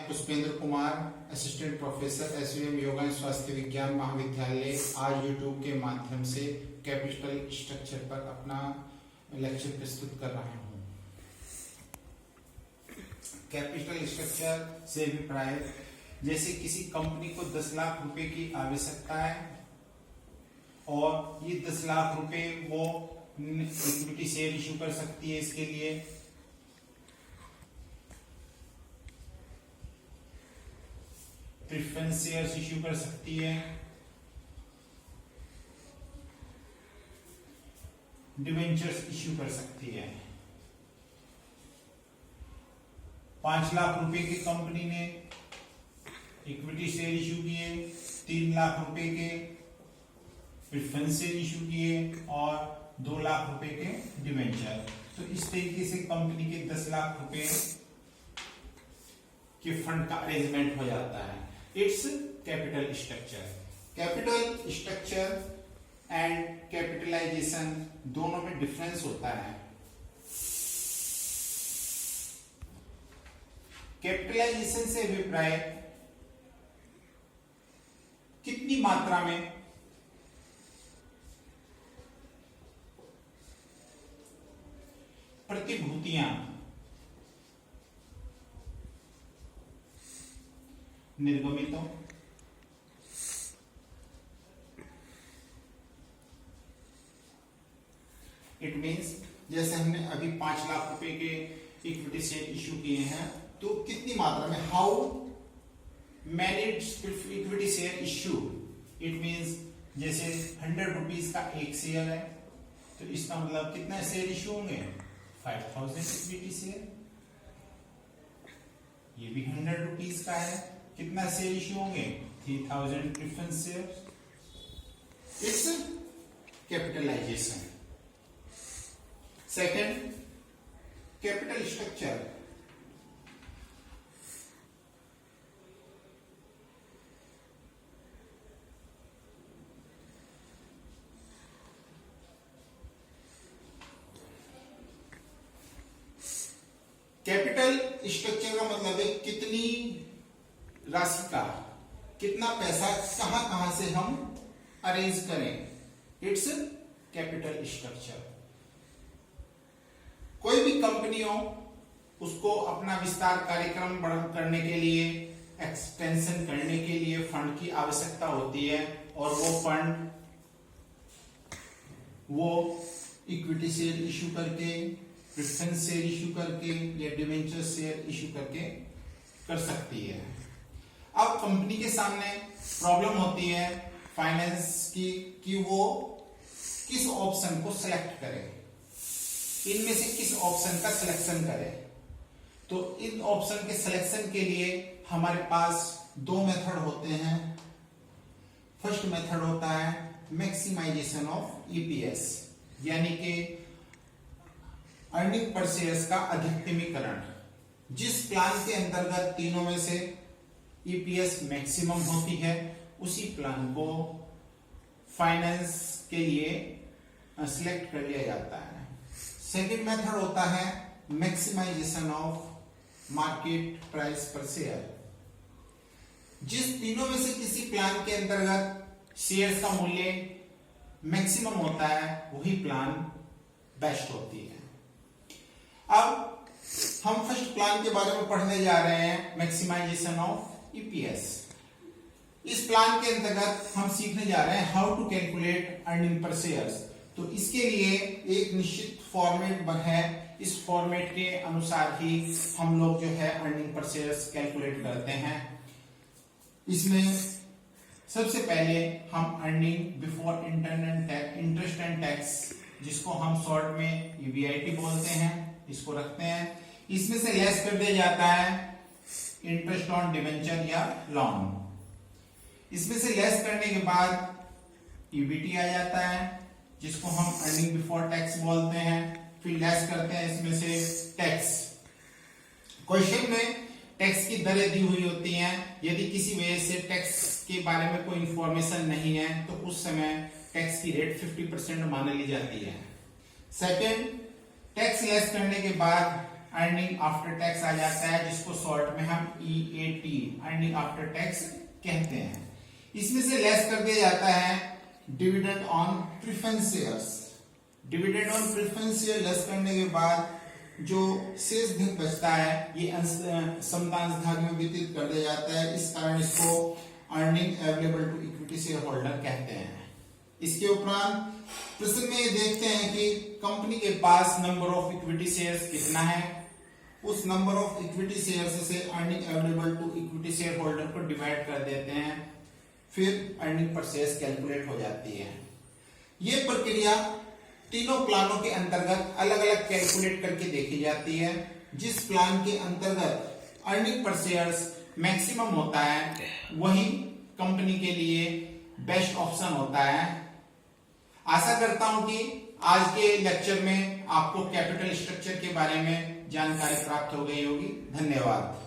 Pushpendra Kumar, assistant professor SVM yoga एवं स्वास्थ्य विज्ञान महाविद्यालय, आज यूट्यूब के माध्यम से कैपिटल स्ट्रक्चर पर अपना लेक्चर प्रस्तुत कर रहा हूँ। कैपिटल स्ट्रक्चर से अभिप्राय, जैसे किसी कंपनी को 10 लाख रुपए की आवश्यकता है और ये 10 लाख रुपए वो इक्विटी शेयर इश्यू कर सकती है, इसके लिए प्रेफरेंस शेयर्स इश्यू कर सकती है, डिवेंचर्स इश्यू कर सकती है। 5 लाख रुपए की कंपनी ने इक्विटी शेयर इश्यू किए, 3 लाख रुपए के प्रेफरेंस शेयर इश्यू किए और 2 लाख रुपए के डिवेंचर। तो इस तरीके से कंपनी के 10 लाख रुपए के फंड का अरेंजमेंट हो जाता है। It's capital structure. Capital structure and capitalization दोनों में डिफरेंस होता है। कैपिटलाइजेशन से अभिप्राय कितनी मात्रा में प्रतिभूतियां निर्गमित हो, इट मीन्स जैसे हमने अभी 5 लाख रुपए के इक्विटी शेयर इश्यू किए हैं, तो कितनी मात्रा में, how many equity share issue, it means जैसे 100 रुपीज का एक शेयर है तो इसका मतलब कितना शेयर इश्यू होंगे, 5000 इक्विटी शेयर। ये भी 100 रुपीज का है, कितना शेयर इश्यू होंगे, 3000 preference share. It's capitalization. Second, capital structure. Capital structure का मतलब है कितनी राशि का, कितना पैसा कहां कहां से हम अरेंज करें। It's capital structure. कोई भी कंपनी हो, उसको अपना विस्तार कार्यक्रम करने के लिए, एक्सटेंशन करने के लिए फंड की आवश्यकता होती है और वो फंड वो इक्विटी शेयर इश्यू करके, प्रेफरेंस शेयर इश्यू करके या डिवेंचर शेयर इश्यू करके कर सकती है। अब कंपनी के सामने प्रॉब्लम होती है फाइनेंस की कि वो किस ऑप्शन को सिलेक्ट करे, इनमें से किस ऑप्शन का सिलेक्शन करे। तो इन ऑप्शन के सिलेक्शन के लिए हमारे पास 2 मेथड होते हैं। फर्स्ट मेथड होता है मैक्सिमाइजेशन ऑफ ईपीएस, यानी कि अर्निंग पर शेयर का अधिकतमीकरण। जिस प्लान के अंतर्गत तीनों में से ईपीएस मैक्सिमम होती है, उसी प्लान को फाइनेंस के लिए सिलेक्ट कर लिया जाता है। सेकंड मेथड होता है मैक्सिमाइजेशन ऑफ मार्केट प्राइस पर शेयर। जिस तीनों में से किसी प्लान के अंतर्गत शेयर्स का मूल्य मैक्सिमम होता है, वही प्लान बेस्ट होती है। अब हम फर्स्ट प्लान के बारे में पढ़ने जा रहे हैं, मैक्सिमाइजेशन ऑफ ईपीएस। इस प्लान के अंतर्गत हम सीखने जा रहे हैं how to calculate earning per shares. तो इसके लिए एक निश्चित फॉर्मेट है, इस फॉर्मेट के अनुसार ही हम लोग जो है अर्निंग पर शेयर्स कैलकुलेट करते हैं। इसमें सबसे पहले हम earning before interest and tax, जिसको हम शॉर्ट में ईबीआईटी बोलते हैं, इसको रखते हैं। इसमें से लेस कर दिया जाता है इंटरेस्ट ऑन डिवेंचर या लोन। इसमें से लेस करने के बाद ईबीटी आ जाता है, जिसको हम अर्निंग बिफोर टैक्स बोलते हैं। फिर लेस करते हैं इसमें से टैक्स। क्वेश्चन में टैक्स की दरें दी हुई होती हैं। यदि किसी वजह से टैक्स के बारे में कोई इंफॉर्मेशन नहीं है, तो उस समय टैक्स की रेट 50% मान ली जाती है। सेकंड, टैक्स लेस करने के बाद अर्निंग आफ्टर टैक्स आ जाता है, जिसको शॉर्ट में हम EAT अर्निंग आफ्टर टैक्स कहते हैं। इसमें से लेस कर दिया जाता है dividend on preference shares. Dividend on preference share less करने के बाद जो शेष धन बचता है ये समतांश भाग में वितरित कर दिया जाता है। इस कारण इसको earning available to equity share holder कहते हैं। इसके उपरांत प्रश्न में ये देखते हैं कि कंपनी के पास नंबर ऑफ इक्विटी शेयर्स कितना है। उस नंबर ऑफ इक्विटी शेयर्स से earning available to equity share holder को डिवाइड कर देते हैं, फिर अर्निंग पर शेयर्स कैलकुलेट हो जाती है। ये प्रक्रिया तीनों प्लानों के अंतर्गत अलग अलग कैलकुलेट करके देखी जाती है। जिस प्लान के अंतर्गत अर्निंग पर शेयर्स मैक्सिमम होता है वही कंपनी के लिए बेस्ट ऑप्शन होता है। आशा करता हूं कि आज के लेक्चर में आपको कैपिटल स्ट्रक्चर के बारे में जानकारी प्राप्त हो गई होगी। धन्यवाद।